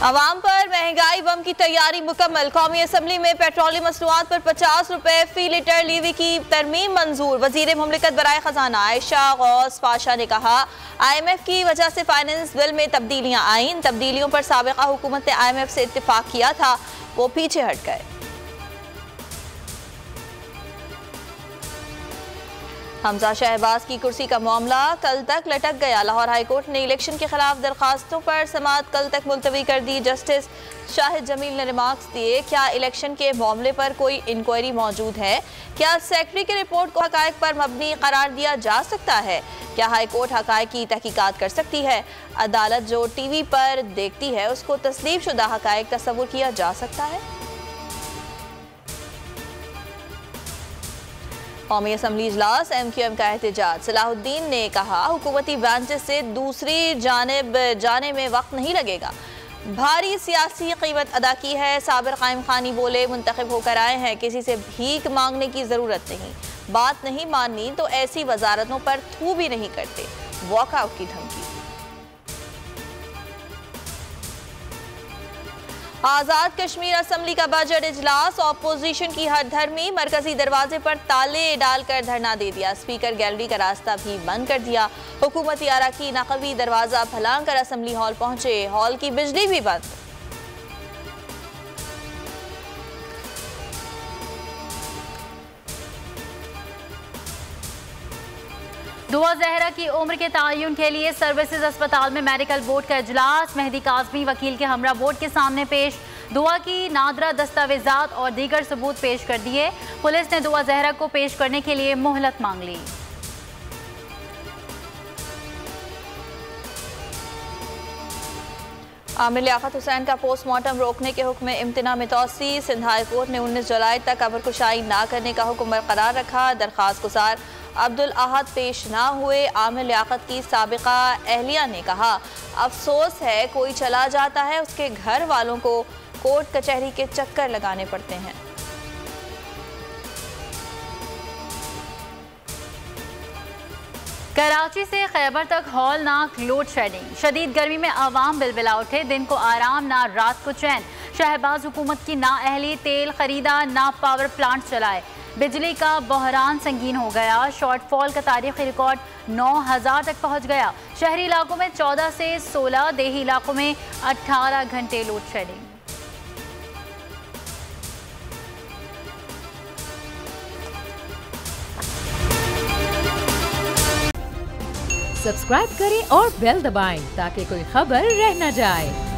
अवाम पर महंगाई बम की तैयारी मुकम्मल। कौमी असम्बली में पेट्रोलियम मसनूआत पर 50 रुपए फी लीटर लीवी की तरमीम मंजूर। वजीर मुमलिकत बराए खजाना आयशा गौस पाशा ने कहा, IMF की वजह से फाइनेंस बिल में तब्दीलियां आईं। इन तब्दीलियों पर साबिका हुकूमत ने IMF से इत्तेफाक किया था, वो पीछे हट गए। हमजा शहबाज की कुर्सी का मामला कल तक लटक गया। लाहौर हाई कोर्ट ने इलेक्शन के खिलाफ दरखास्तों पर समाअत कल तक मुलतवी कर दी। जस्टिस शाहिद जमील ने रिमार्क्स दिए, क्या इलेक्शन के मामले पर कोई इंक्वायरी मौजूद है? क्या सेक्रेटरी की रिपोर्ट को हकायक पर मबनी करार दिया जा सकता है? क्या हाई कोर्ट हकायक की तहकीकात कर सकती है? अदालत जो TV पर देखती है उसको तस्लीम शुदा हकायक तस्वुर किया जा सकता है? कौमी असम्बली इजलास MQM का एहतजाज। सलाहुद्दीन ने कहा, हुकूमती ब्रांचेस से दूसरी जानिब जाने में वक्त नहीं लगेगा। भारी सियासी कीमत अदा की है। साबिर कायम खानी बोले, मुंतखब होकर आए हैं, किसी से भीख मांगने की जरूरत नहीं। बात नहीं माननी तो ऐसी वजारतों पर थू भी नहीं करते। वॉकआउट की धमकी। आज़ाद कश्मीर असम्बली का बजट इजलास। ऑपोजिशन की हरधर्मी, मरकजी दरवाजे पर ताले डालकर धरना दे दिया। स्पीकर गैलरी का रास्ता भी बंद कर दिया। हुकूमती अरकान नकवी दरवाजा फलांग कर असम्बली हॉल पहुंचे। हॉल की बिजली भी बंद। दुआ जहरा की उम्र के तयन के लिए सर्विसेज अस्पताल में मेडिकल बोर्ड का इजलास। मेहदी काज़मी वकील के हमरा बोर्ड के सामने पेश। दुआ की नादरा दस्तावेजात और दीगर सबूत पेश कर दिए। पुलिस ने दुआ जहरा को पेश करने के लिए मोहलत मांग ली। आमिर लियाकत हुसैन का पोस्टमार्टम रोकने के हुक्म इम्तना में तोसी। सिंध हाई कोर्ट ने 19 जुलाई तक कब्रकुशाई ना करने का हुक्म बरकरार रखा। दरखास्त गुजार अब्दुल अहद पेश ना हुए। आमिर लियाकत की साबिका अहलिया ने कहा, अफसोस है कोई चला जाता है, उसके घर वालों को कोर्ट कचहरी के चक्कर लगाने पड़ते हैं। कराची से खैबर तक हौलनाक लोड शेडिंग। शदीद गर्मी में आवाम बिलबिला उठे। दिन को आराम ना रात को चैन। शहबाज हुकूमत की नाअहली, तेल खरीदा ना पावर प्लांट चलाए। बिजली का बहरान संगीन हो गया। शॉर्टफॉल का तारीखी रिकॉर्ड 9000 तक पहुंच गया। शहरी इलाकों में 14 से 16, देही इलाकों में 18 घंटे लोड शेडिंग। सब्सक्राइब करें और बेल दबाएं ताकि कोई खबर रह न जाए।